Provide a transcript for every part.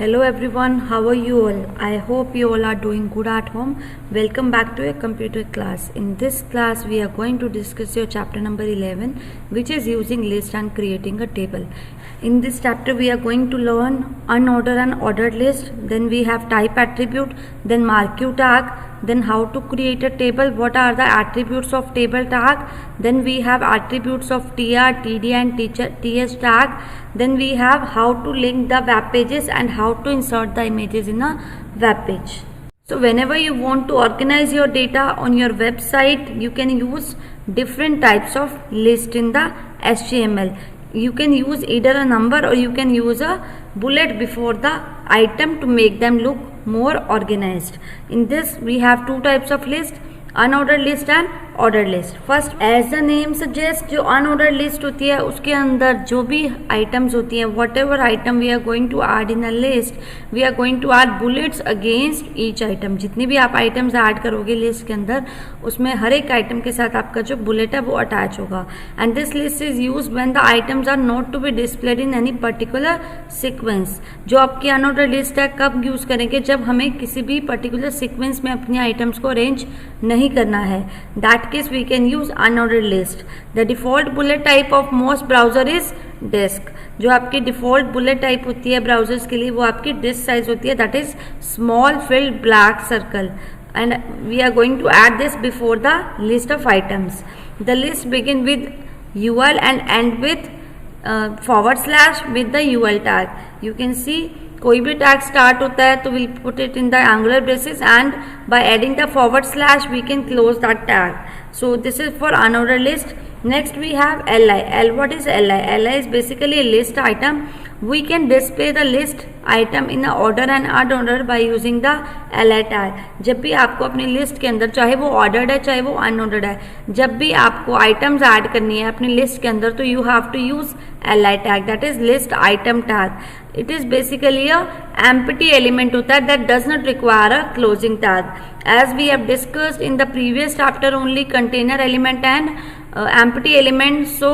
Hello everyone, how are you all? I hope you all are doing good at home. Welcome back to a computer class. In this class we are going to discuss your chapter number 11, which is using list and creating a table. In this chapter we are going to learn unordered and ordered list, then we have type attribute, then marquee tag, then how to create a table, what are the attributes of table tag, then we have attributes of tr, td and ts tag, then we have how to link the web pages and how to insert the images in a web page. So whenever you want to organize your data on your website, you can use different types of list in the HTML. You can use either a number or you can use a bullet before the item to make them look more organized. In this we have two types of list, unordered list and ordered list. First as the name suggest, जो unordered list होती है उसके अंदर जो भी items होती हैं, whatever item we are going to add in a list, we are going to add bullets against each item. जितनी भी आप आइटम्स ऐड करोगे लिस्ट के अंदर, उसमें हर एक आइटम के साथ आपका जो बुलेट है वो अटैच होगा. And this list is use when the items are not to be displayed in any particular sequence. जो आपकी अनऑर्डर्ड लिस्ट है कब यूज करेंगे, जब हमें किसी भी पर्टिकुलर सीक्वेंस में अपनी आइटम्स को अरेंज नहीं करना है. That case we can use unordered list. The default bullet type of most browser is disk. जो आपकी default bullet type होती है browsers के लिए वो आपकी disk size होती है, that is small filled black circle, and we are going to add this before the list of items. The list begin with UL and end with / with the UL tag. You can see कोई भी tag start होता है तो will put it in the angular braces and by adding the / we can close that tag. So this is for unordered list. Next we have li. What is li? Li is basically a list item. We can display the list item in a order and unorder by using the li tag. जब भी आपको अपनी list के अंदर, चाहे वो ordered है चाहे वो अनऑर्डर्ड है, जब भी आपको आइटम्स ऐड करनी है अपनी लिस्ट के अंदर तो you have to use li tag, that is list item tag. It is basically a empty element होता है that does not require a closing tag. As we have discussed in the previous chapter, only container element and empty element. So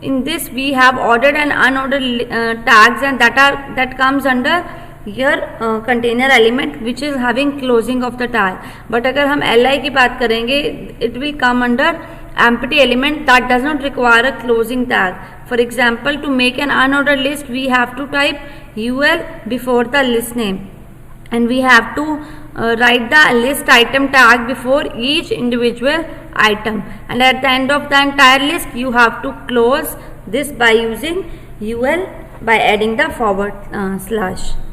in this we have ordered and unordered tags, and that comes under here container element which is having closing of the tag. But अगर हम li की बात करेंगे, it will come under empty element that does not require a closing tag. For example, to make an unordered list we have to type ul before the list name, and we have to write the list item tag before each individual item, and at the end of the entire list you have to close this by using ul by adding the /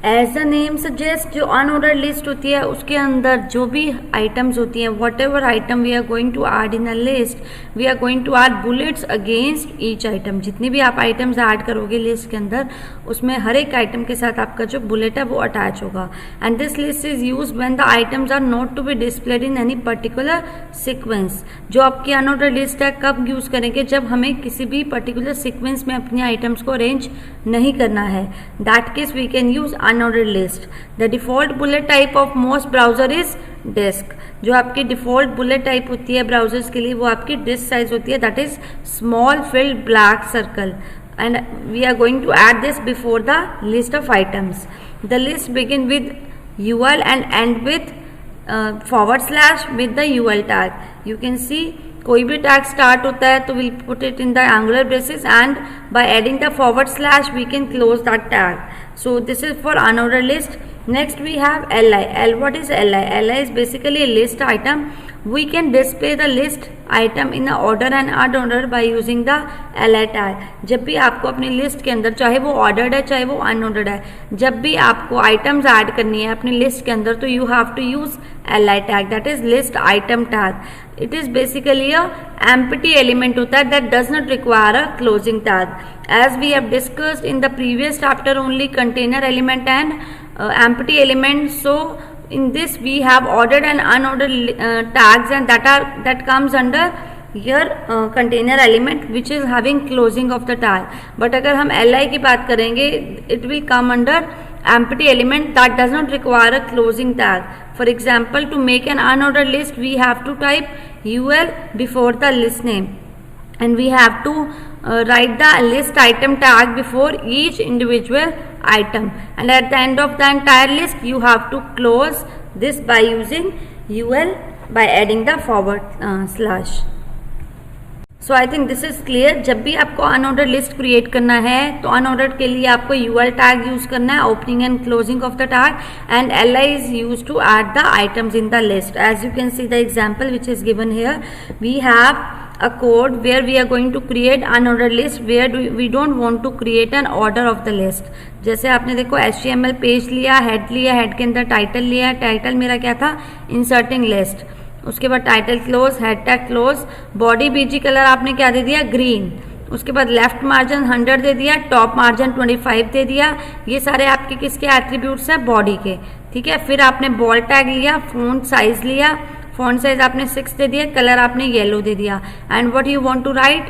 as the name suggest, जो unordered list होती है उसके अंदर जो भी items होती हैं, whatever item we are going to add in a list, we are going to add bullets against each item. जितनी भी आप आइटम्स ऐड करोगे लिस्ट के अंदर, उसमें हर एक आइटम के साथ आपका जो बुलेट है वो अटैच होगा. And this list is use when the items are not to be displayed in any particular sequence. जो आपकी अनऑर्डर्ड लिस्ट है कब यूज करेंगे, जब हमें किसी भी पर्टिकुलर सीक्वेंस में अपनी आइटम्स को अरेंज नहीं करना है. That case we can use unordered list. The default bullet type of most browser is disk. जो आपकी default bullet type होती है browsers के लिए वो आपकी disk size होती है, that is small filled black circle, and we are going to add this before the list of items. The list begin with ul and end with / with the ul tag. You can see कोई भी tag start होता है तो will put it in the angular braces and by adding the / we can close that tag. So this is for unordered list. Next we have li. What is li? Li is basically a list item. We can display the list item in a order and unorder by using the li tag. जब भी आपको अपनी list के अंदर, चाहे वो ordered है चाहे वो अनऑर्डर्ड है, जब भी आपको आइटम्स ऐड करनी है अपनी लिस्ट के अंदर तो you have to use li tag, that is list item tag. It is basically a empty element होता है that does not require a closing tag. As we have discussed in the previous chapter, only container element and empty element. So in this we have ordered and unordered tags, and that comes under here container element which is having closing of the tag. But अगर हम li की बात करेंगे, it will come under empty element that does not require a closing tag. For example, to make an unordered list we have to type ul before the list name, and we have to write the list item tag before each individual item, and at the end of the entire list you have to close this by using ul by adding the forward slash. So I think this is clear. जब भी आपको unordered list create करना है तो unordered के लिए आपको UL tag use करना है, opening and closing of the tag, and LI is use to add the items in the list. As you can see the example which is given here, we have a code where we are going to create unordered list where we don't want to create an order of the list. जैसे आपने देखो HTML page लिया, head के अंदर title लिया, title मेरा क्या था, इंसर्टिंग लिस्ट, उसके बाद title close, head tag close, body बीजी कलर आपने क्या दे दिया, ग्रीन, उसके बाद लेफ्ट मार्जिन 100 दे दिया, टॉप मार्जिन 25 दे दिया. ये सारे आपके किसके एट्रीब्यूट्स हैं, बॉडी के. ठीक है, फिर आपने बॉल्ड टैग लिया, फॉन्ट साइज लिया, फॉन्ट साइज आपने 6 दे दिया, कलर आपने येलो दे दिया, and what you want to write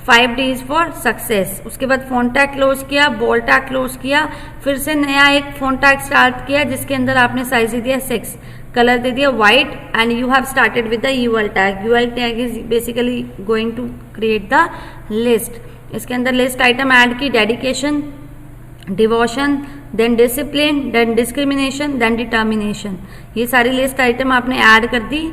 5 Ds for success. उसके बाद फॉन्ट टैग क्लोज किया, बॉल्ड टैग क्लोज किया, फिर से नया एक फॉन्ट टैग स्टार्ट किया जिसके अंदर आपने साइज दे दिया 6, कलर दे दिया white, and you have started with the UL tag. UL tag is basically going to create the list. इसके अंदर लिस्ट आइटम ऐड की, dedication, devotion, then discipline, then discrimination, then determination. ये सारी list item आपने add कर दी.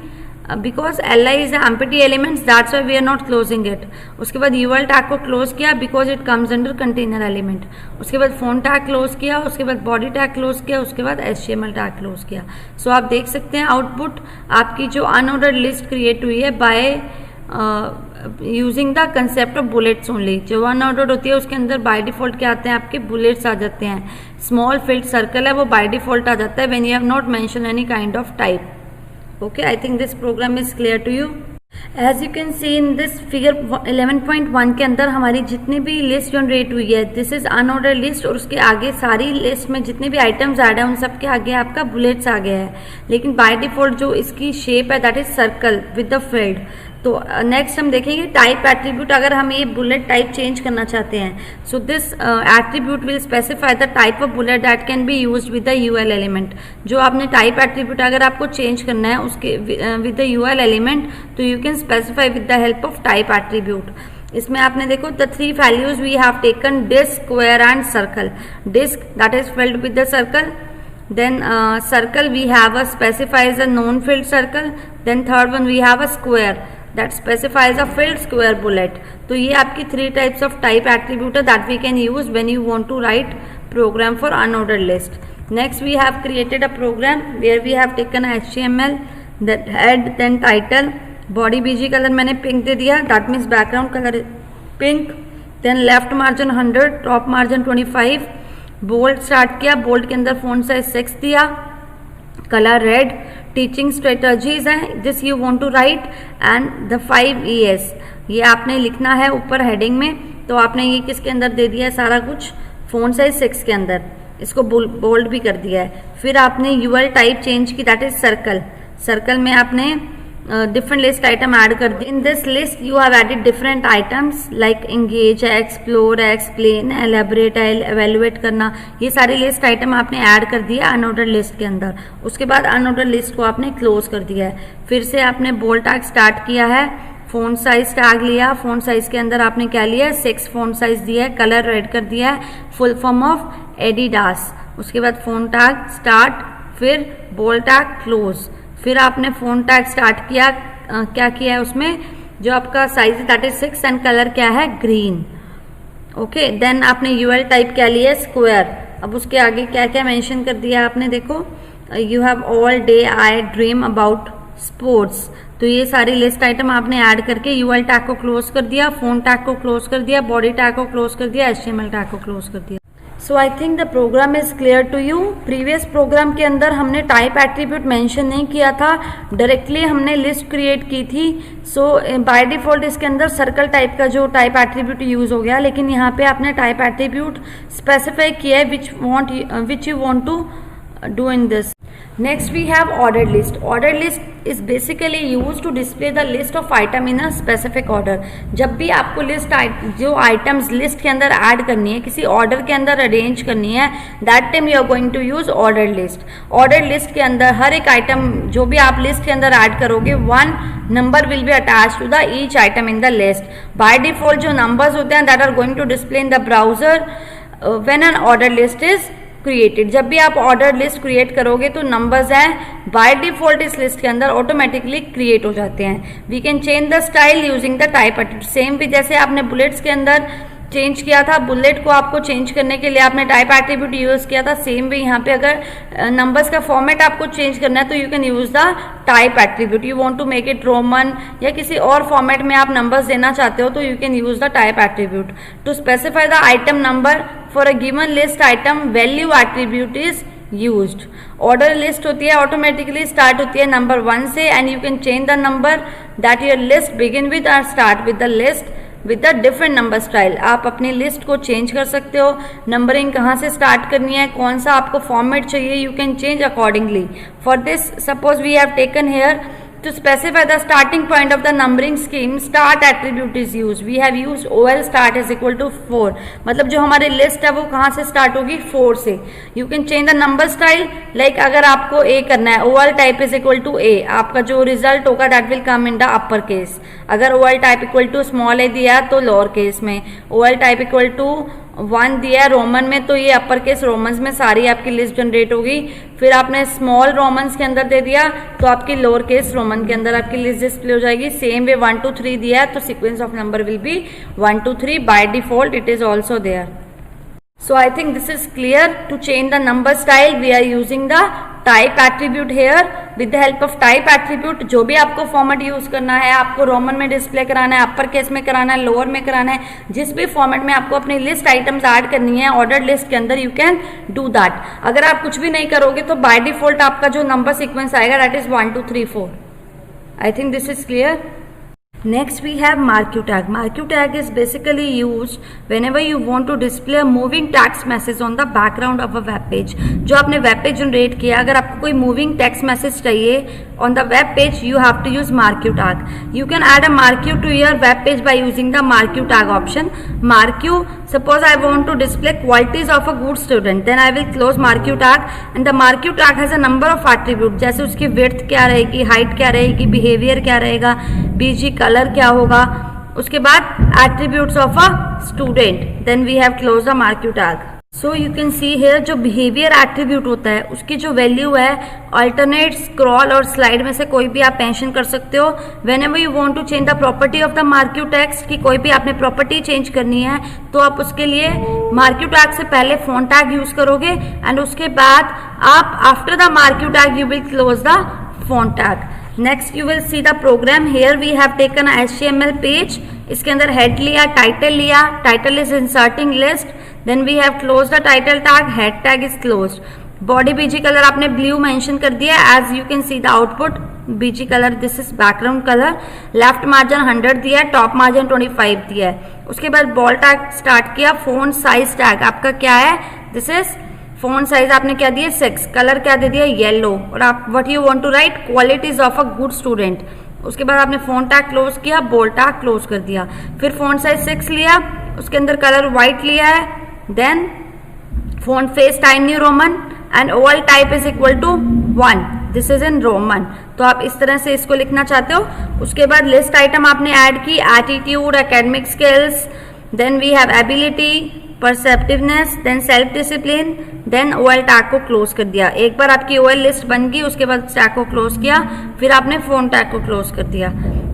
Because L I is empty elements, that's why we are not closing it. उसके बाद यूएल टैग को क्लोज किया because it comes under container element. उसके बाद फॉन्ट टैग क्लोज किया, उसके बाद बॉडी टैग क्लोज किया, उसके बाद HTML टैग क्लोज किया. सो आप देख सकते हैं आउटपुट आपकी जो अनऑर्डर्ड लिस्ट क्रिएट हुई है bye using the concept of bullets only. जो अनऑर्डर्ड होती है उसके अंदर बाय डिफॉल्ट क्या आते हैं, आपके बुलेट्स आ जाते हैं. स्मॉल फिल्ड सर्कल है वो बाय डिफॉल्ट आ जाता है when you have not mention any kind of type. Okay, I think this program is clear to you. As you can see in this figure 11.1 के अंदर हमारी जितनी भी लिस्ट जनरेट हुई है, दिस इज अनऑर्डर लिस्ट, और उसके आगे सारी लिस्ट में जितने भी आइटम्स ऐड है उन सब के आगे आपका बुलेट्स आ गया है. लेकिन बाय डिफॉल्ट जो इसकी शेप है that is circle with the field. तो नेक्स्ट हम देखेंगे टाइप एट्रीब्यूट. अगर हम ये बुलेट टाइप चेंज करना चाहते हैं, so this attribute will specify the type of bullet that can be used with the UL element. जो आपने टाइप एट्रीब्यूट अगर आपको चेंज करना है उसके विद द यूएल एलिमेंट, तो you can specify with the help of type attribute. इसमें आपने देखो the 3 values we have taken, disc, square and circle. Disc that is filled with the circle, then circle we have a specifies a known filled circle, then third one we have a square that specifies a filled square bullet. तो ये आपकी 3 types of type attribute that we can use when you want to write program for unordered list. Next we have created a program where we have taken HTML, that head, then title, body BG color मैंने pink दे दिया, that means background color pink, then left margin 100, top margin 25, bold start किया, bold के अंदर font size 6 दिया, colour red. Teaching strategies है this you want to write, and the 5 ES ये आपने लिखना है ऊपर हेडिंग में. तो आपने ये किसके अंदर दे दिया है सारा कुछ, फॉन्ट साइज 6 के अंदर, इसको बोल्ड भी कर दिया है. फिर आपने यूएल टाइप चेंज की, दैट इज सर्कल. सर्कल में आपने डिफरेंट लिस्ट आइटम ऐड कर दी. In this list you have added different items like engage है, एक्सप्लोर है, एक्सप्लेन, एलेबरेट है, एवेलुएट करना. ये सारी लिस्ट आइटम आपने ऐड कर दिया अनऑर्डर लिस्ट के अंदर. उसके बाद अनऑर्डर लिस्ट को आपने क्लोज कर दिया है. फिर से आपने बोल्ड टैग स्टार्ट किया है, फॉन्ट साइज टैग लिया, फॉन्ट साइज के अंदर आपने क्या लिया, 6 फॉन्ट साइज दिया है, कलर रेड कर दिया है, फुल फॉर्म ऑफ एडिडास. उसके बाद फॉन्ट टैग स्टार्ट, फिर बोल्ड टैग क्लोज. फिर आपने फॉन्ट टैग स्टार्ट किया, क्या किया है उसमें, जो आपका साइज है दैट इज 6 एंड कलर क्या है, ग्रीन. ओके, देन आपने यूएल टाइप क्या लिया, स्क्वायर. अब उसके आगे क्या क्या मेंशन कर दिया आपने, देखो you have all day I dream about sports. तो ये सारी लिस्ट आइटम आपने ऐड करके यूएल टैग को क्लोज कर दिया, फॉन्ट टैग को क्लोज कर दिया, बॉडी टैग को क्लोज कर दिया, HTML टैग को क्लोज कर दिया. So I think the program is clear to you. Previous program के अंदर हमने टाइप एट्रीब्यूट मेंशन नहीं किया था, डायरेक्टली हमने लिस्ट क्रिएट की थी. सो बाय डिफॉल्ट इसके अंदर सर्कल टाइप का जो टाइप एट्रीब्यूट यूज हो गया, लेकिन यहाँ पे आपने टाइप एट्रीब्यूट स्पेसिफाई किया है which you want to do in this. Next we have ordered list. Ordered list is basically used to display the list of item in a specific order. जब भी आपको लिस्ट जो items list के अंदर add करनी है, किसी order के अंदर अरेंज करनी है, that time you are going to use order list. Order list के अंदर हर एक आइटम जो भी आप लिस्ट के अंदर ऐड करोगे, one number will be attach to the each item in the list. By default जो नंबर्स होते हैं that are going to display in the browser when an order list is created. जब भी आप order list create करोगे तो numbers हैं by default इस लिस्ट के अंदर ऑटोमेटिकली क्रिएट हो जाते हैं. We can change the style using the type attribute. Same भी जैसे आपने बुलेट्स के अंदर चेंज किया था, बुलेट को आपको चेंज करने के लिए आपने टाइप एट्रीब्यूट यूज किया था, सेम भी यहाँ पे अगर नंबर्स का फॉर्मेट आपको चेंज करना है तो you can use the type attribute. You want to make it Roman या किसी और फॉर्मेट में आप नंबर्स देना चाहते हो तो you can use the type attribute. To specify the item number for a given list item value attribute is used. Order list होती है ऑटोमेटिकली स्टार्ट होती है नंबर 1 से and you can change the number that your list begin with और start with the list with the different number style. आप अपनी list को change कर सकते हो. नंबरिंग कहाँ से स्टार्ट करनी है, कौन सा आपको फॉर्मेट चाहिए, you can change accordingly. For this suppose we have taken here to specify the starting point of the numbering scheme, start attribute is used. We have used OL start is equal to 4. मतलब जो हमारी list है वो कहाँ से start होगी, 4 से. You can change the number style. Like अगर आपको A करना है, OL type is equal to A. आपका जो रिजल्ट होगा that will come in the upper case. अगर OL type equal to small a दिया तो lower case में, OL type equal to 1 दिया रोमन में तो ये अपर केस रोमन्स में सारी आपकी लिस्ट जनरेट होगी. फिर आपने स्मॉल रोमन्स के अंदर दे दिया तो आपकी लोअर केस रोमन के अंदर आपकी लिस्ट डिस्प्ले हो जाएगी. सेम वे 1 2 3 दिया तो sequence of number will be 1 2 3. By default it is also there. So I think this is clear. To change the number style we are using the type attribute here. With the help of type attribute जो भी आपको format use करना है, आपको Roman में display कराना है, upper case में कराना है, लोअर में कराना है, जिस भी फॉर्मेट में आपको अपनी लिस्ट आइटम्स ऐड करनी है ऑर्डर लिस्ट के अंदर यू कैन डू दैट. अगर आप कुछ भी नहीं करोगे तो बाय डिफॉल्ट आपका जो नंबर सीक्वेंस आएगा that is 1 2 3 4. I think this is clear. Next we have marquee tag. Marquee tag is basically used whenever you want to display a moving text message on the background of a web page. जो आपने web page generate किया, अगर आपको कोई moving text message चाहिए on the web page, you have to use marquee tag. You can add a marquee to your web page by using the marquee tag option. Marquee, suppose I want to display qualities of a good student, then I will close marquee tag and the marquee tag has a number of attributes. जैसे उसकी width क्या रहेगी, height क्या रहेगी, behavior क्या रहेगा, BG colour क्या होगा, उसके बाद attributes of a student, then we have closed the marquee tag. So you can see here जो behavior attribute होता है उसकी जो वैल्यू है alternate, scroll और slide में से कोई भी आप मेंशन कर सकते हो. whenever you want to change the property of the marquee text की कोई भी आपने प्रॉपर्टी चेंज करनी है तो आप उसके लिए marquee tag से पहले font tag यूज करोगे एंड उसके बाद आप after the marquee tag you will close the font tag. Next you will see the program. Here we have taken a HTML page. इसके अंदर head लिया, title लिया, title is inserting list. Then we have closed the title tag, head tag is closed. Body BG color आपने blue mention कर दिया. As you can see the output BG color, this is background color. Left margin 100 दिया, top margin 25 दिया है. उसके बाद ball tag start किया. font size tag आपका क्या है, this is फॉन्ट साइज आपने क्या दिया 6, कलर क्या दे दिया येलो, और आप what you want to write qualities of a good student. उसके बाद आपने फॉन्ट टैग क्लोज किया, बोल्ड टैग क्लोज कर दिया. फिर फॉन्ट साइज 6 लिया, उसके अंदर कलर व्हाइट लिया है, then font face time new Roman and oval type is equal to 1. This is in Roman. तो आप इस तरह से इसको लिखना चाहते हो. उसके बाद लिस्ट आइटम आपने ऐड की, attitude, academic skills, then we have ability, perceptiveness, then self discipline, then OL tag को क्लोज कर दिया. एक बार आपकी OL लिस्ट बन गई, उसके बाद टैग को क्लोज किया, फिर आपने फोन टैग को क्लोज कर दिया.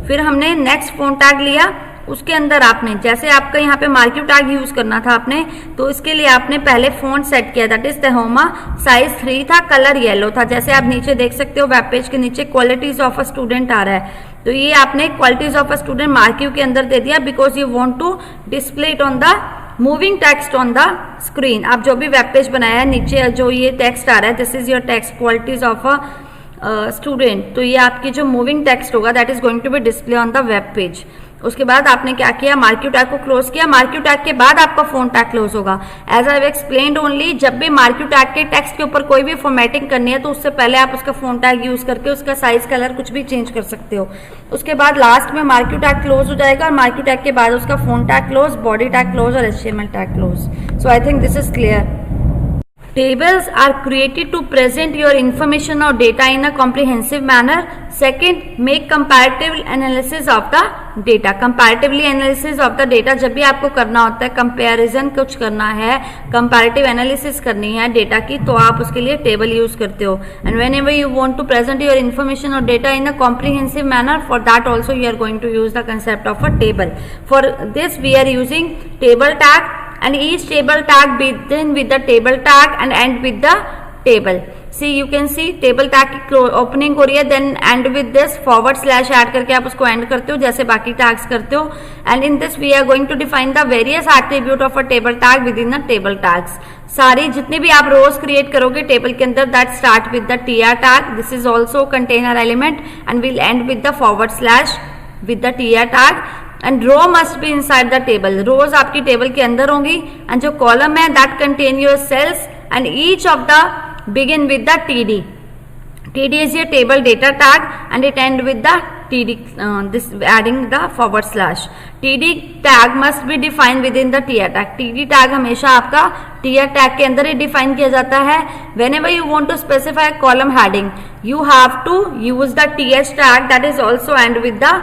फिर हमने नेक्स्ट फोन टैग लिया, उसके अंदर आपने जैसे आपका यहाँ पे मार्क्यू टैग यूज करना था आपने, तो इसके लिए आपने पहले फोन्ट सेट किया, दैट इज तेहोमा, साइज 3 था, कलर येलो था. जैसे आप नीचे देख सकते हो वेब पेज के नीचे क्वालिटीज ऑफ अ स्टूडेंट आ रहा है, तो ये आपने qualities of a student marquee के अंदर दे दिया because you want to display it on the moving text on the screen. आप जो भी वेब पेज बनाया है नीचे जो ये टेक्स्ट आ रहा है, this is your text qualities of a student, तो ये आपकी जो मूविंग टेक्स्ट होगा that is going to be display on the web page. उसके बाद आपने क्या किया, मार्क यू टैग को क्लोज किया, मार्क यू टैग के बाद आपका फोन टैग क्लोज होगा। As I have explained only, जब भी मार्क यू टैग के टेक्स्ट के ऊपर कोई भी फॉर्मेटिंग करनी है तो उससे पहले आप उसका फोन टैग यूज करके उसका साइज, कलर कुछ भी चेंज कर सकते हो। उसके बाद लास्ट में मार्क यू टैग क्लोज हो जाएगा और मार्क यू टैग के बाद उसका phone tag close, body tag close और HTML tag close. So I think this is clear. Tables are created to present your information or data in a comprehensive manner. Second, make comparative analysis of the data. Comparatively analysis of the data जब भी आपको करना होता है, comparison कुछ करना है, comparative analysis करनी है डेटा की, तो आप उसके लिए टेबल यूज करते हो। And whenever you want to present your information or data in a comprehensive manner, for that also you are going to use the concept of a table. For this we are using table tag, and each table tag begin with the table tag and end with the table. See, you can see table tag की opening हो रही है, then end with this / add करके आप उसको and करते हो जैसे बाकी टैग्स करते हो। And in this we are going to define the various attribute of a table tag within the table tags. सारी जितने भी आप रोज क्रिएट करोगे टेबल के अंदर, that start with the TR tag, this is also container element and will end with the / with the TR tag. And row must be inside the table, rows आपकी table के अंदर होंगी। And जो column है that contain your cells and each of the begin with the TD. TD is your table data tag and it end with the TD, this adding the /. TD tag must be defined within the TR tag. TD tag हमेशा आपका TR tag के अंदर ही define किया जाता है। Whenever you want to specify column heading, you have to use the TH tag that is also end with the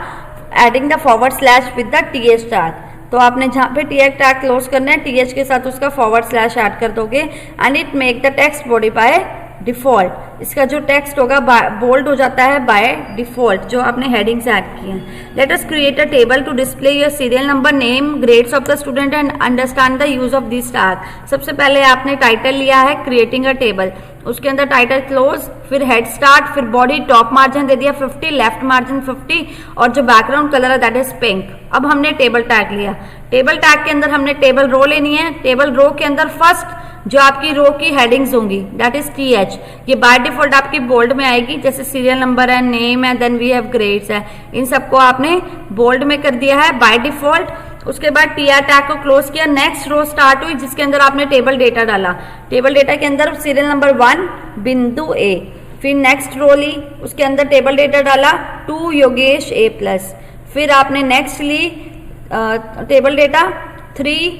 adding the / with the TH tag. तो आपने जहाँ पे TH टैग क्लोज करना है, TH के साथ उसका / ऐड कर दोगे and it make the text body by default. इसका जो टेक्स्ट होगा बोल्ड हो जाता है बाय डिफॉल्ट, जो आपने हेडिंग्स ऐड की हैं। Let us create a table to display your serial number, name, grades of the student and understand the use of this tag. सबसे पहले आपने टाइटल लिया है क्रिएटिंग अ टेबल, उसके अंदर टाइटल क्लोज, फिर हेड स्टार्ट, फिर बॉडी टॉप मार्जिन दे दिया 50, लेफ्ट मार्जिन 50 और जो बैकग्राउंड कलर है दैट इज पिंक। अब हमने टेबल टैग लिया, टेबल टैग के अंदर हमने टेबल रो लेनी है। टेबल रो के अंदर फर्स्ट जो आपकी रो की हेडिंग्स होंगी दैट इज TH, ये बाय डिफॉल्ट आपकी बोल्ड में आएगी, जैसे सीरियल नंबर है, नेम है, देन वी हैव ग्रेड्स है, इन सबको आपने बोल्ड में कर दिया है बाय डिफॉल्ट। उसके बाद TR टैग को क्लोज किया, नेक्स्ट रो स्टार्ट हुई जिसके अंदर आपने टेबल डेटा डाला। टेबल डेटा के अंदर सीरियल नंबर 1 बिंदु A, फिर नेक्स्ट रो ली, उसके अंदर टेबल डेटा डाला 2 योगेश A+, फिर आपने next li table data 3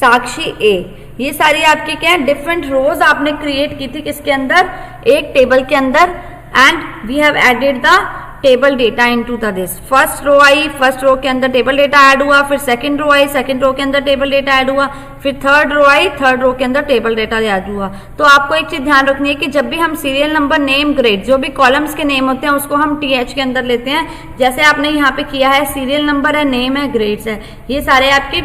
Sakshi A। ये सारी आपकी क्या है, डिफरेंट रोज आपने क्रिएट की थी किसके अंदर, एक टेबल के अंदर। And we have added the table data into the this. First row I, first row के अंदर टेबल डेटा ऐड हुआ, फिर सेकंड रो आई, सेकंड रो के अंदर टेबल डेटा ऐड हुआ, फिर थर्ड रो आई, थर्ड रो के अंदर टेबल डेटा ऐड हुआ। तो आपको एक चीज ध्यान रखनी है कि जब भी हम सीरियल नंबर, नेम, ग्रेड, जो भी कॉलम्स के नेम होते हैं उसको हम TH के अंदर लेते हैं, जैसे आपने यहाँ पे किया है, सीरियल नंबर है, नेम है, ग्रेड्स है, ये सारे आपके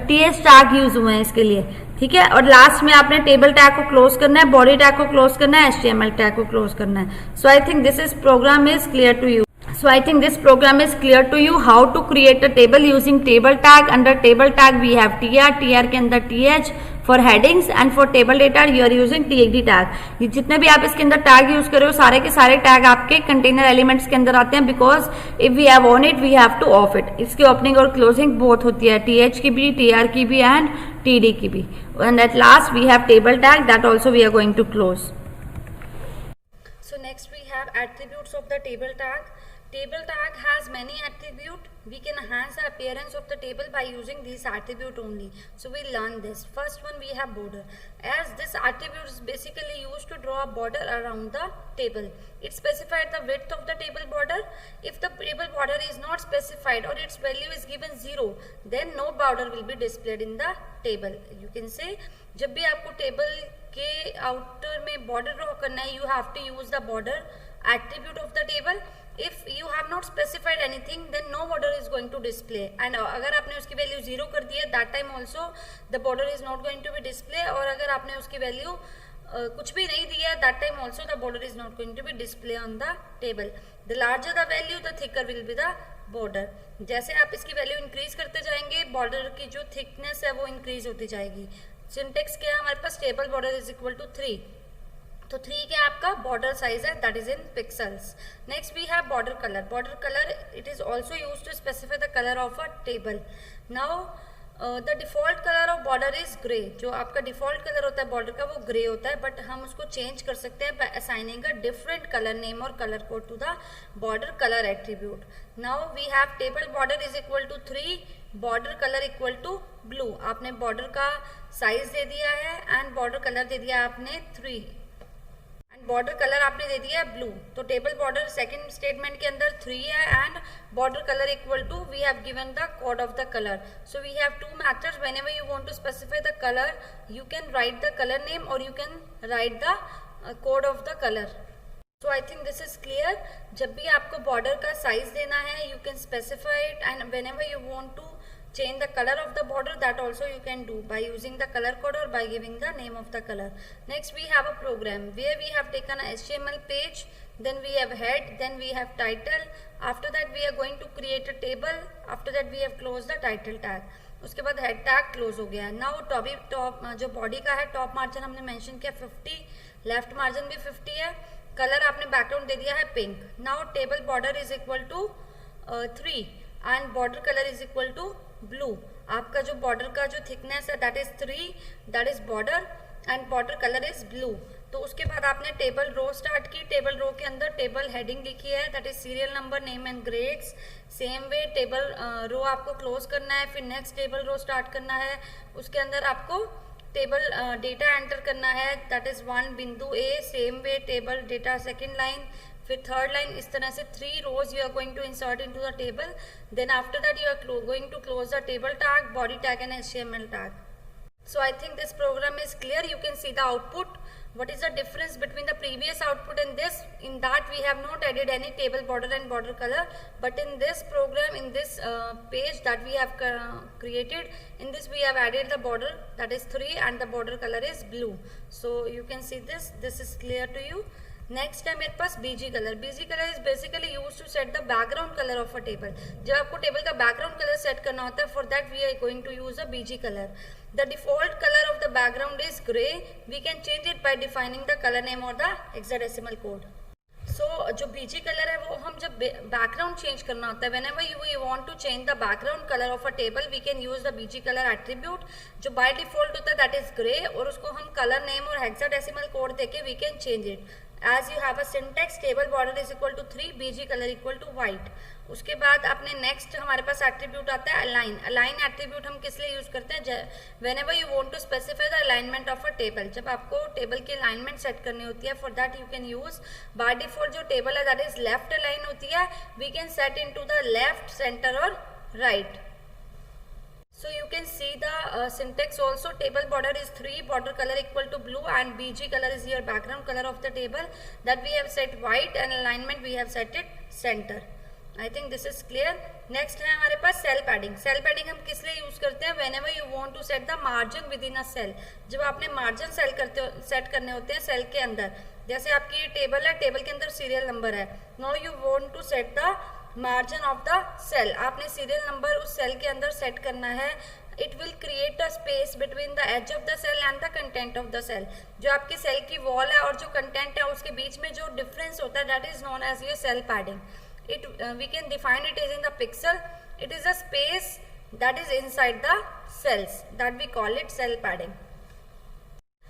TH टैग यूज हुए हैं इसके लिए, ठीक है। और लास्ट में आपने टेबल टैग को क्लोज करना है, बॉडी टैग को क्लोज करना है, HTML टैग को क्लोज करना है। So I think this program is clear to you. So I think this program is clear to you how to create a table using table tag. Under table tag we have TR के अंदर TH for headings and for table data you are using TXT tag. ये जितने भी आप इसके अंदर tag use कर रहे हो सारे के सारे टैग आपके कंटेनर एलिमेंट्स के अंदर आते हैं, because if we have on it we have to off it. इसकी ओपनिंग और क्लोजिंग बोथ होती है, TH की भी, TR की भी एंड TD की भी। And at last we have table tag that also we are going to close. So next we have attributes of the table tag. Table tag has many attributes. We can enhance the appearance of the table by using these attributes only. So we learn this. First one we have border. As this attribute is basically used to draw a border around the table. It specifies the width of the table border. If the table border is not specified or its value is given 0, then no border will be displayed in the table. You can say जब भी आपको table के outer में border draw करना है, you have to use the border attribute of the table. If you have not specified anything, then no border is going to display. And अगर आपने उसकी वैल्यू 0 कर दी है, that time also the border is not going to be display. और अगर आपने उसकी value कुछ भी नहीं दिया, that time also the border is not going to be display on the table. The larger the value, the thicker will be the border. जैसे आप इसकी वैल्यू इंक्रीज करते जाएंगे, बॉर्डर की जो थिकनेस है वो इंक्रीज होती जाएगी। सिंटेक्स क्या है हमारे पास, table border is equal to 3, तो 3 क्या आपका बॉर्डर साइज है, that is in pixels. Next we have border colour. Border colour it is also use to specify the colour of a table. Now the default colour of border is grey. जो आपका default colour होता है border का वो grey होता है, but हम उसको चेंज कर सकते हैं by assigning a different colour name और colour code to the border colour attribute. Now we have table border is equal to 3, border colour equal to blue. आपने बॉर्डर का साइज दे दिया है एंड बॉर्डर कलर दे दिया आपने 3 and border colour आपने दे दिया है ब्लू. तो टेबल बॉर्डर सेकंड स्टेटमेंट के अंदर 3 है and border colour equal to we have given the code of the colour. So we have 2 methods. Whenever you want to specify the colour you can write the colour name और you can write the code of the colour. So I think this is clear. जब भी आपको border का size देना है you can specify it and whenever you want to change the color of the border, that also you can do by using the color code or by giving the name of the color. Next we have a program where we have taken a HTML page, then we have head, then we have title. After that we are going to create a table. After that we have closed the title tag. उसके बाद head tag close हो गया है. Now top जो body का है top margin हमने mention किया 50, लेफ्ट मार्जिन भी 50 है. कलर आपने बैकग्राउंड दे दिया है pink. Now table border is equal to 3 and border colour is equal to blue. आपका जो बॉर्डर का जो थिकनेस है that is 3, that is border and border colour is blue. तो उसके बाद आपने टेबल रो स्टार्ट की. टेबल रो के अंदर टेबल हेडिंग लिखी है that is serial number, name and grades. Same way table row आपको क्लोज करना है, फिर नेक्स्ट टेबल रो स्टार्ट करना है. उसके अंदर आपको टेबल डेटा एंटर करना है दैट इज 1 बिंदु A. Same way table data second line, फिर थर्ड लाइन. इस तरह से 3 rows you are going to insert into the table. Then after that you are going to close the table tag, body tag and HTML tag. So I think this program is clear. You can see the output. What is the difference between the previous output and this? In that we have not added any table border and border color, but in this program, in this page that we have created, in this we have added the border that is 3 and the border color is blue. So you can see this is clear to you. Next है मेरे पास BG colour. BG colour is basically use to set the background colour of a table. जब आपको table का background colour set करना होता है for that we are going to use a BG colour. The default colour of the background is grey. We can change it by defining the colour name और the hexadecimal code. So जो BG colour है वो हम जब background change करना होता है whenever you want to change the background colour of a table we can use the BG colour attribute जो बाय डिफॉल्ट होता है दैट इज ग्रे, और उसको हम कलर नेम और हेक्साडेसिमल कोड देके we can change it. As you have a syntax, table border is equal to 3, BG color equal to white. उसके बाद अपने नेक्स्ट हमारे पास एट्रीब्यूट आता है अलाइन. अलाइन एट्रीब्यूट हम किस लिए यूज करते हैं? whenever you want to specify the alignment of a table. जब आपको टेबल की अलाइनमेंट सेट करनी होती है for that you can use by default जो टेबल है दैट इज लेफ्ट अलाइन होती है. We can set into the left, centre और right. So you can see the syntax also. Table border is 3, border color equal to blue and BG color is your background color of the table that we have set white and alignment we have set it center. I think this is clear. Next है हमारे पास cell padding. Cell padding हम किस लिए use करते हैं? Whenever you want to set the margin within a cell. जब आपने margin set करने होते हैं सेल के अंदर, जैसे आपकी टेबल है, टेबल के अंदर सीरियल नंबर है. Now you want to set the margin of the cell. आपने सीरियल नंबर उस सेल के अंदर सेट करना है. It will create a space between the edge of the cell and the content of the cell. जो आपके cell की wall है और जो कंटेंट है उसके बीच में जो डिफरेंस होता है that is known as your cell padding. It we can define it is in the pixel. It is a space that is inside the cells that we call it cell padding.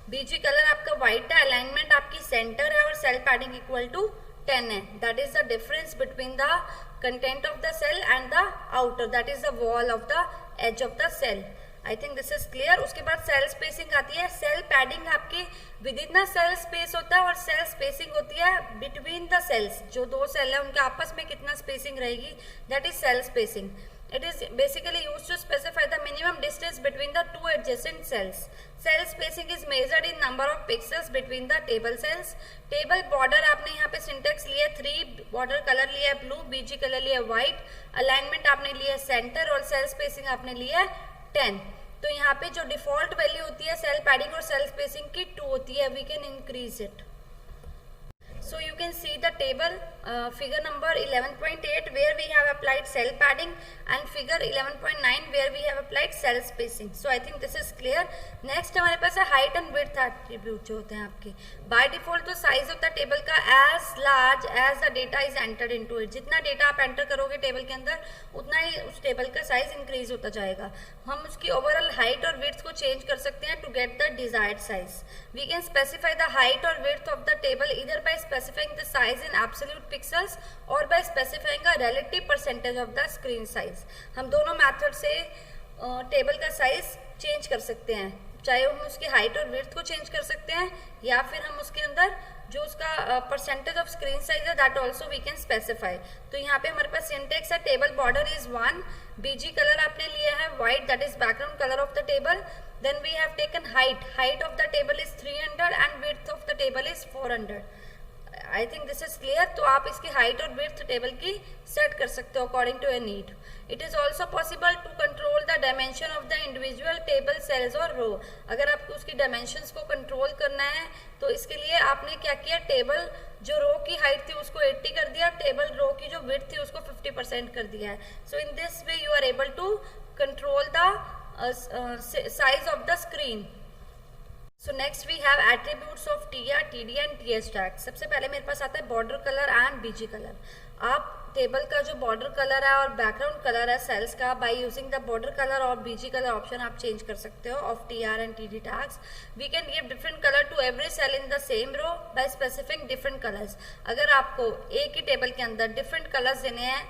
BG colour आपका white है, alignment आपकी centre है और cell padding equal to 10 है. That is the difference between the content of the cell and the outer, that is the wall of the edge of the cell. I think this is clear. उसके बाद cell spacing आती है. Cell padding आपकी within the cell space होता है और cell spacing होती है बिटवीन द सेल्स. जो दो सेल है उनके आपस में कितना स्पेसिंग रहेगी that is cell spacing. It is basically used to specify the minimum distance between the two adjacent cells. Cell spacing is measured in number of pixels between the table cells. Table border आपने यहाँ पे syntax लिया 3, border color लिया blue, BG color लिया white, alignment आपने लिया center और cell spacing आपने लिया 10. तो यहाँ पे जो default value होती है cell padding और cell spacing की 2 होती है. We can increase it. So you can see the table figure number 11.8 where we have applied cell padding and figure 11.9 where we have applied cell spacing. So I think this is clear. Next हमारे पास है height and width attribute जो होते हैं आपके. By default तो size होता है table का as large as the data is entered into it. जितना डेटा आप एंटर करोगे टेबल के अंदर उतना ही उस टेबल का साइज इंक्रीज होता जाएगा. हम उसकी ओवरऑल हाइट और विड्थ को चेंज कर सकते हैं to get the desired size. We can specify the height और width of the table either by specifying the size in absolute pixels or by specifying a relative percentage of the screen size. हम दोनों method से table का size change कर सकते हैं, चाहे हम उसकी हाइट और विड्थ को चेंज कर सकते हैं या फिर हम उसके अंदर जो उसका परसेंटेज ऑफ स्क्रीन साइज है that also we can specify. तो यहाँ पे हमारे पास सिंटेक्स है table border is 1, BG colour आपने लिया है white that is background colour of the table. Then we have taken height of the table is 300 and width of the table is 400. I think this is clear. तो आप इसकी height और width table की set कर सकते हो according to your need. It is also possible to control the dimension of the individual table cells और row. अगर आपको उसकी डायमेंशंस को कंट्रोल करना है तो इसके लिए आपने क्या किया, टेबल जो रो की हाइट थी उसको 80 कर दिया, टेबल रो की जो विड्थ थी उसको 50% कर दिया है. So in this way you are able to control the size of the screen. So next we have attributes of TR, TD and TS tag. सबसे पहले मेरे पास आता है border colour and BG colour. आप टेबल का जो border colour है और बैकग्राउंड कलर है सेल्स का by using the border colour और बीजी कलर ऑप्शन आप चेंज कर सकते हो of TR and TD tags. We can give different colour to every cell in the same row by specifying different colours. अगर आपको एक ही table के अंदर डिफरेंट कलर्स देने हैं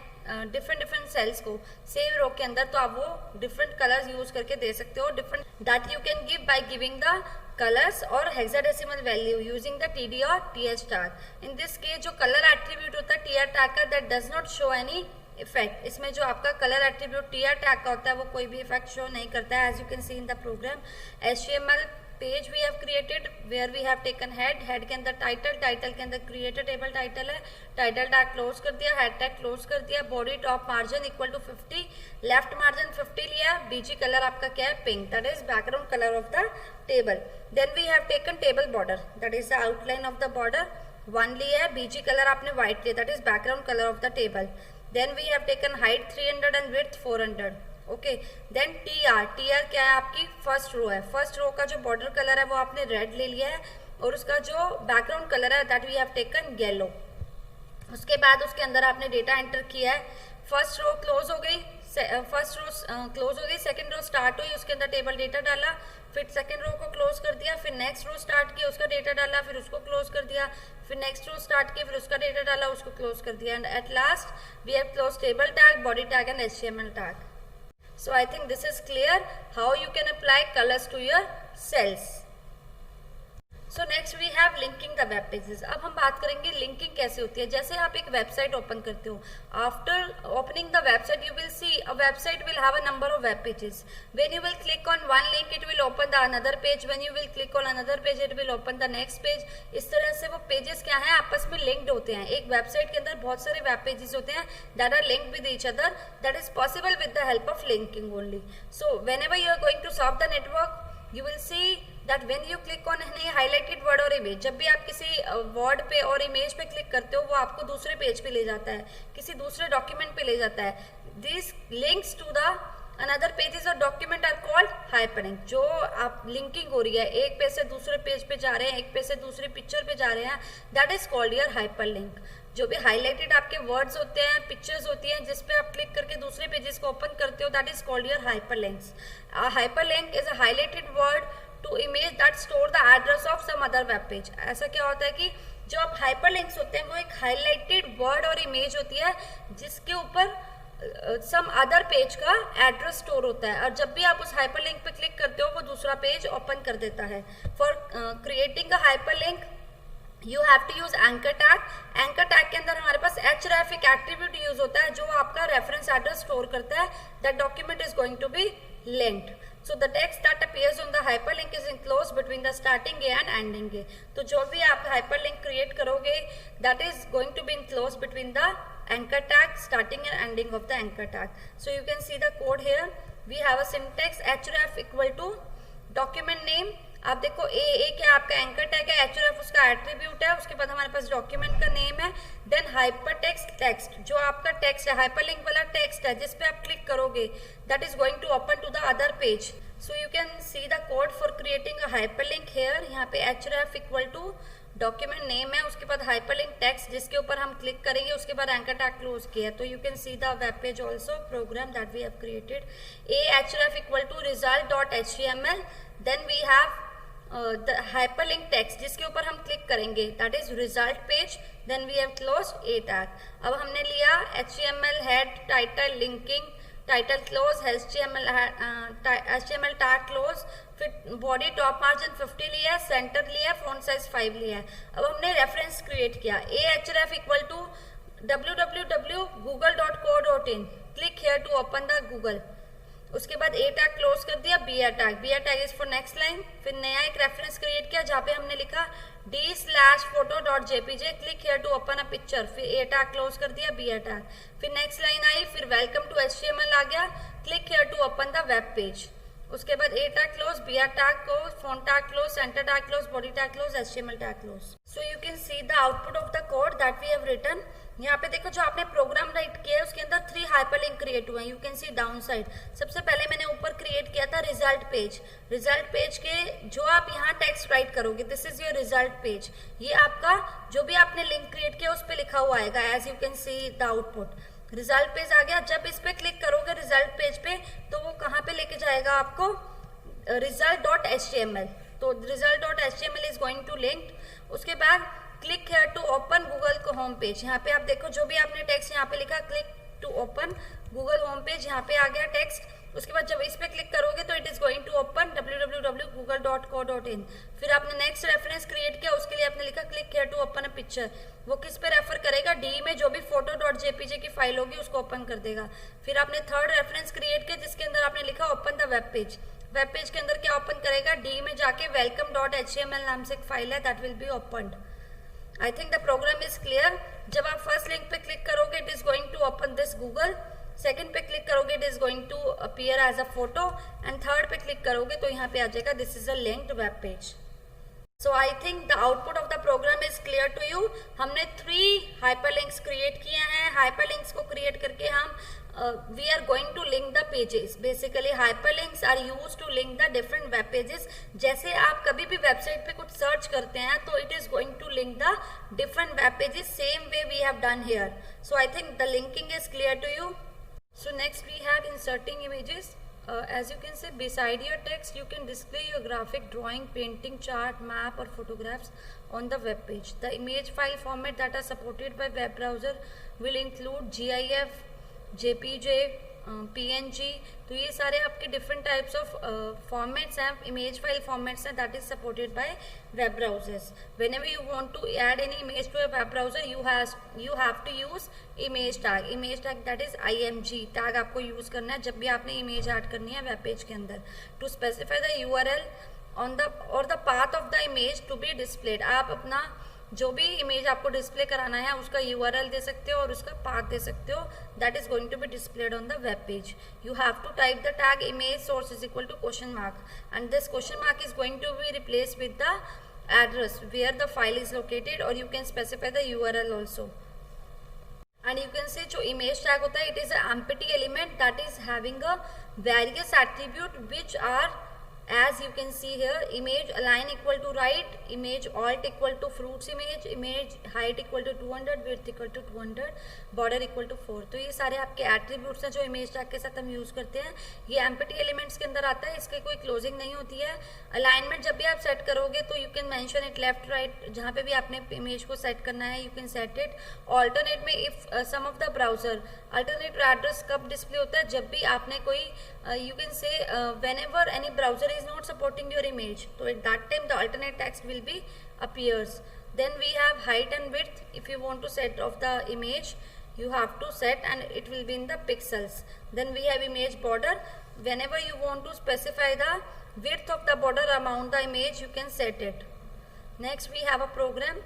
डिफरेंट सेल्स को सेम रो के अंदर, तो आप वो डिफरेंट कलर्स यूज करके दे सकते हो. Different that you can give by giving the colours और hexadecimal value using the TD और TH tag. In this case जो कलर एट्रीब्यूट होता है TR टैग का that does not show any effect. इसमें जो आपका कलर एट्रीब्यूट TR टैग का होता है वो कोई भी इफेक्ट शो नहीं करता है. As you can see in the program HTML page we have created where we have taken head के अंदर टाइटल के अंदर क्रिएटेड टेबल टाइटल है, टाइटल टैग क्लोज कर दिया, हेड टैग क्लोज कर दिया, body top margin equal to 50, left margin 50 लिया, बीजी कलर आपका क्या है pink that is background colour of the table. Then we have taken table border that is the outline of the border 1 लिया है, BG colour आपने white लिया that is background colour of the table. Then we have taken height 300 and width 400. Okay. Then TR क्या है आपकी first row है. First row का जो बॉर्डर कलर है वो आपने रेड ले लिया है और उसका जो बैकग्राउंड कलर है that we have taken yellow. उसके बाद उसके अंदर आपने डेटा एंटर किया है. फर्स्ट रो क्लोज हो गई, क्लोज हो गई, सेकंड रो स्टार्ट हुई, उसके अंदर टेबल डेटा डाला, फिर सेकंड रो को क्लोज कर दिया, फिर नेक्स्ट रो स्टार्ट किया, उसका डेटा डाला, फिर उसको क्लोज कर दिया, फिर नेक्स्ट रो स्टार्ट किया, फिर उसका डेटा डाला, उसको क्लोज कर दिया. And at last we have close table tag, body tag and HTML tag. So I think this is clear how you can apply colors to your cells. So next we have linking the web pages. अब हम बात करेंगे linking कैसे होती है. जैसे आप एक वेबसाइट ओपन करते हो, after opening the website you will see a website will have a number of web pages. When you will click on one link it will open the another page. When you will click on another page it will open the next page. इस तरह से वो pages क्या है आपस में linked होते हैं. एक वेबसाइट के अंदर बहुत सारे वेब पेजेस होते हैं that are linked with each other. That is possible with the help of linking only. So whenever you are going to surf the network you will see that when you click on any highlighted word or image, जब भी आप किसी word पे और image पे click करते हो वो आपको दूसरे पेज पे ले जाता है, किसी दूसरे डॉक्यूमेंट पे ले जाता है. This links to the another pages और डॉक्यूमेंट आर कॉल्ड हाइपरलिंक. जो आप लिंकिंग हो रही है, एक पेज से दूसरे पेज पे जा रहे हैं, एक पेज से दूसरी पिक्चर पे जा रहे हैं, that is called your hyperlink. जो भी हाईलाइटेड आपके वर्ड्स होते हैं, पिक्चर्स होती हैं जिस पे आप क्लिक करके दूसरे पेजेस को ओपन करते हो, that is called your hyperlinks. Hyperlink is a highlighted word to image that store the address of some other web page. ऐसा क्या होता है कि जो आप हाइपरलिंक्स होते हैं वो एक हाईलाइटेड वर्ड और इमेज होती है जिसके ऊपर सम अदर पेज का एड्रेस स्टोर होता है, और जब भी आप उस हाइपरलिंक पे क्लिक करते हो वो दूसरा पेज ओपन कर देता है. For creating a hyperlink you have to use anchor tag. Anchor tag के अंदर हमारे पास href एक एट्रीब्यूट यूज होता है जो आपका रेफरेंस एड्रेस स्टोर करता है. That document is going to be linked. So the text that appears on the hyperlink is enclosed between the starting A and ending A. तो जो भी आप hyperlink create करोगे that is going to be enclosed between the anchor tag, starting and ending of the anchor tag. So you can see the code here. We have a syntax href equal to document name आप देखो ए क्या आपका anchor tag है, href उसका attribute है, उसके बाद हमारे पास डॉक्यूमेंट का नेम है, देन हाइपरटेक्स्ट टेक्स्ट, जो आपका टेक्स्ट है हाइपरलिंक वाला टेक्स्ट है जिस पे आप क्लिक करोगे that is going to open to the other page. So you can see the code for creating a hyperlink here. यहाँ पे href equal to document name है, उसके बाद हाइपरलिंक टेक्स्ट जिसके ऊपर हम क्लिक करेंगे, उसके बाद एंकर टैग क्लोज किया. तो you can see the web page also program that we have created. href equal to result.html, then we have the hyperlink text जिसके ऊपर हम क्लिक करेंगे that is result page, then we have close A tag. अब हमने लिया html head title linking, title close, HTML tag close, फिर body top margin 50 लिया है, सेंटर लिया है, फॉन्ट साइज 5 लिया है. अब हमने रेफरेंस क्रिएट किया. href equal to www.google.co.in, click here to open the Google. उसके बाद ए टैग क्लोज कर दिया. B tag is for next line. फिर नया एक रेफरेंस क्रिएट किया जहाँ पे हमने लिखा d/photo.jpg, click here to open a picture. फिर ए टैग क्लोज कर दिया. बी टैग, फिर नेक्स्ट लाइन आई, फिर वेलकम टू HTML आ गया, click here to open the web page. उसके बाद A tag close, B tag close, font tag close, centre tag close, body tag close, HTML tag close. So you can see the output of the code that we have written. यहाँ पे देखो जो आपने programme right किया है उसके अंदर 3 hyperlink create हुए हैं. You can C down side. सबसे पहले मैंने ऊपर क्रिएट किया था रिजल्ट पेज. रिजल्ट पेज के जो आप यहाँ टेक्स्ट राइट करोगे this is your result page. ये आपका जो भी आपने लिंक क्रिएट किया उस पर लिखा हुआ आएगा as you can see the output. Result page आ गया. जब इस पे क्लिक करोगे रिजल्ट पेज पे तो वो कहाँ पे लेके जाएगा आपको, result.html. तो result.html is going to link. उसके बाद click here to open Google को होम पेज. यहाँ पे आप देखो जो भी आपने टेक्स्ट यहाँ पे लिखा, click to open Google home page, यहाँ पे आ गया टेक्स्ट. उसके बाद जब इस पे क्लिक करोगे तो it is going to open www.google.co.in. फिर आपने नेक्स्ट रेफरेंस क्रिएट किया, उसके लिए आपने लिखा click here to open a picture. वो किस पे रेफर करेगा, डी में जो भी photo.jpg की फाइल होगी उसको ओपन कर देगा. फिर आपने थर्ड रेफरेंस क्रिएट किया जिसके अंदर आपने लिखा open the web page. Web page के अंदर क्या ओपन करेगा, डी में जाके welcome.html नाम से एक फाइल है that will be opened. I think the program is clear. जब आप फर्स्ट लिंक पे क्लिक करोगे it is going to open this Google. Second पे क्लिक करोगे it is going to appear as a photo, and third पे click करोगे तो यहाँ पे आ जाएगा this is a linked web page. So I think the output of the program is clear to you. हमने 3 हाइपरलिंक्स क्रिएट किए हैं. हाइपरलिंक्स को क्रिएट करके हम we are going to link the pages. Basically hyperlinks are used to link the different web pages. जैसे आप कभी भी वेबसाइट पे कुछ सर्च करते हैं तो it is going to link the different web pages same way we have done here. So I think the linking is clear to you. So next we have inserting images. As you can see beside your text you can display your graphic, drawing, painting, chart, map or photographs on the web page. The image file format that are supported by web browser will include GIF, JPG, PNG. तो ये सारे आपके different types of formats हैं, image file formats हैं that is supported by web browsers. Whenever you want to add any image to a web browser you have to use image tag. Image tag that is IMG tag आपको use करना है जब भी आपने image add करनी है web page के अंदर, to specify the URL on the और the path of the image to be displayed. आप अपना जो भी इमेज आपको डिस्प्ले कराना है उसका URL दे सकते हो और उसका पाथ दे सकते हो that is going to be displayed on the web page. You have to type the tag image source is equal to question mark, and this question mark is going to be replace with the address where the file is located, और you can specify the URL also. And you can say जो image tag होता है it is empty element that is having a various attribute which are as you can see here, image align equal to right, image alt equal to fruits image height equal to 200, width equal to 200, border equal to 4. तो ये सारे आपके attributes हैं जो image tag के साथ हम use करते हैं. ये एम्प्टी एलिमेंट्स के अंदर आता है, इसकी कोई क्लोजिंग नहीं होती है. अलाइनमेंट जब भी आप सेट करोगे तो you can mention it left right, जहाँ पे भी आपने इमेज को सेट करना है you can set it. Alternate में if some of the browser, alternate address कब डिस्प्ले होता है, जब भी आपने कोई you can say whenever any browser is not supporting your image, so at that time the alternate text will be appears. Then we have height and width. If you want to set of the image you have to set and it will be in the pixels. Then we have image border. Whenever you want to specify the width of the border around the image you can set it. Next we have a program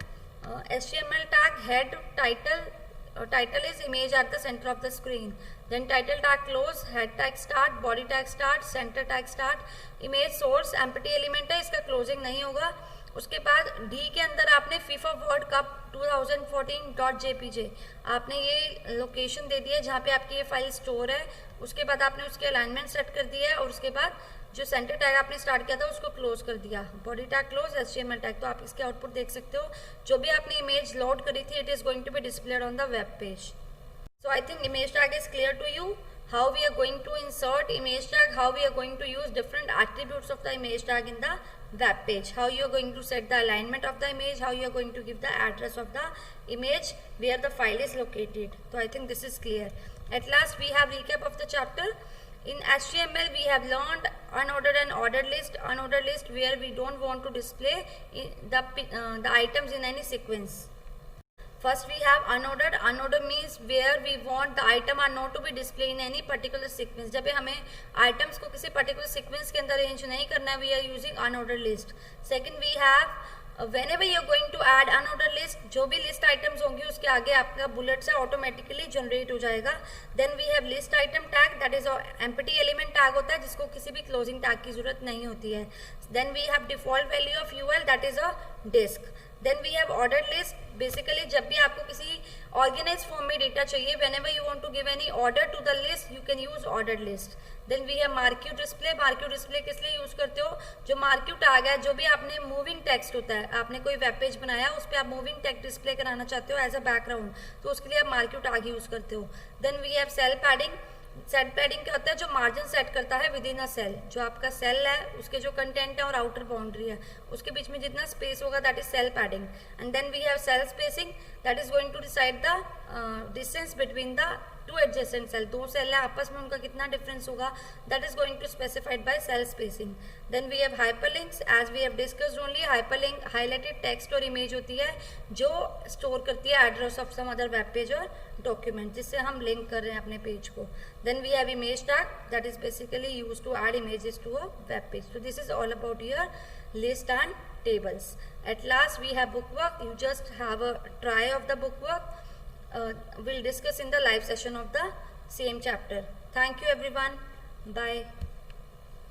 HTML tag head title title is image at the center of the screen. Then title tag close, head tag start, body tag start, center tag start, image source empty element है, इसका closing नहीं होगा. उसके बाद D के अंदर आपने FIFA world cup 2014.jpg आपने ये लोकेशन दे दिया है जहाँ पे आपकी ये फाइल स्टोर है. उसके बाद आपने उसके अलाइनमेंट सेट कर दिया है और उसके बाद जो सेंटर टैग आपने स्टार्ट किया था उसको क्लोज कर दिया. Body tag close, HTML tag. तो आप इसके आउटपुट देख सकते हो. जो भी आपने इमेज लोड करी थी, it is going to be displayed on the web page. So I think image tag is clear to you. How we are going to insert image tag, how we are going to use different attributes of the image tag in the web page, how you are going to set the alignment of the image, how you are going to give the address of the image where the file is located. So I think this is clear. At last we have recap of the chapter. In HTML we have learned unordered and ordered list. Unordered list where we don't want to display the items in any sequence. First we have unordered. Unordered means where we want the item are not to be displayed in any particular sequence. जब हमें items को किसी particular sequence के अंदर arrange नहीं करना है, we are using unordered list. Second we have whenever you are going to add unordered list, जो भी list items होंगी उसके आगे आपका bullet से automatically generate हो जाएगा. Then we have list item tag, that is empty element tag होता है जिसको किसी भी closing tag की जरूरत नहीं होती है. Then we have default value of UL, that is a disk. Then we have ordered list. Basically जब भी आपको किसी organized form में data चाहिए, whenever you want to give any order to the list, you can use ordered list. Then we have marquee display. Marquee display किस लिए use करते हो? जो marquee tag है, जो भी आपने moving text होता है, आपने कोई वेब पेज बनाया उस पर आप moving text display कराना चाहते हो एज अ बैकग्राउंड, तो उसके लिए आप marquee tag यूज करते हो. Then we have cell padding. Cell padding क्या होता है? जो मार्जिन सेट करता है विद इन अ सेल. जो आपका सेल है उसके जो कंटेंट है और आउटर बाउंड्री है उसके बीच में जितना स्पेस होगा that is cell padding. And then we have cell spacing, that is going to decide the distance between the two adjacent cell. दो सेल है आपस में उनका कितना डिफरेंस होगा, that is going to specified by cell spacing. Then we have hyperlinks. As we have discussed only, hyperlink highlighted text और image होती है जो स्टोर करती है address of some other web page और डॉक्यूमेंट जिससे हम लिंक कर रहे हैं अपने पेज को. Then we have image tag, that is basically used to add images to a web page. So this is all about your list and tables. At last we have bookwork. You just have a try of the bookwork. We'll discuss in the live session of the same chapter. Thank you everyone. Bye.